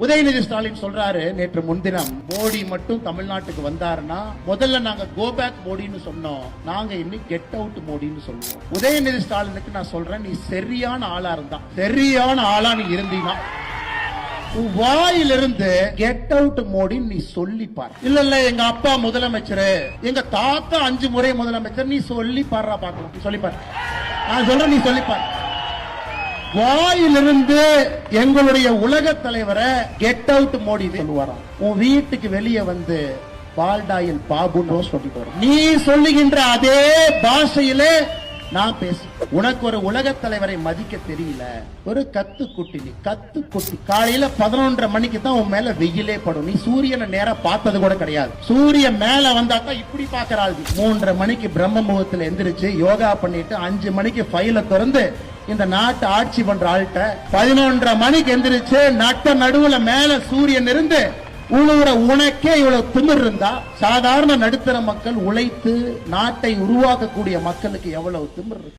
உதயநிதி ஸ்டாலின் சொல்றாரு, நேற்று முன்தினம் மோடி மட்டும் தமிழ்நாட்டுக்கு வந்தாருன்னா முதல்ல நாங்க கோ பேக் மோடின்னு சொன்னோம், நாங்க இன்னைக்கு கெட் அவுட் மோடின்னு சொல்லுவோம். உதயநிதி ஸ்டாலினுக்கு நான் சொல்றேன், நீ சரியான ஆளா இருந்தா, சரியான ஆளா நீ இருந்தீனா வாயிலிருந்து கெட் அவுட் மோடி நீ சொல்லி பாரு. இல்ல எங்க அப்பா முதலமைச்சர், எங்க தாத்தா 5 முறை முதலமைச்சர், நீ சொல்லி பாரு பாக்கலாம். நீ சொல்லி பாரு, நான் சொல்றேன், நீ சொல்லி பாரு. வாயிலிருந்து எங்களுடைய உலக தலைவரை கெட் அவுட் மோடி சொல்லுவாராம். உன் வீட்டுக்கு வெளியே வந்து பால்டாயில் பாபுன்னு சொல்லிட்டு வரும். நீ சொல்லுகின்ற அதே பாஷையிலே நான் பேச. உனக்கு ஒரு உலக தலைவரை மதிக்க தெரியல, ஒரு கத்துக்குட்டி. நீ கத்துக்குட்டி. காலையில 11:30 மணிக்கு தான் உன் மேல வெயிலே படும். நீ சூரியனை நேரா பார்த்தது கூட கிடையாது. சூரியன் மேல வந்தாக்கா இப்படி பாக்குறாள். 3:30 மணிக்கு பிரம்ம முகூர்த்தத்துல எந்திரிச்சு யோகா பண்ணிட்டு 5 மணிக்கு ஃபைல திறந்து இந்த நாட்டை ஆட்சி பண்ற ஆள்கிட்ட 11:30 மணிக்கு எந்திரிச்சு நட்ட நடுவுல மேல சூரியன் இருந்து உழுவுற உனக்கே இவ்வளவு திமிர் இருந்தா, சாதாரண நடுத்தர மக்கள் உழைத்து நாட்டை உருவாக்கக்கூடிய மக்களுக்கு எவ்வளவு திமிர் இருக்கு?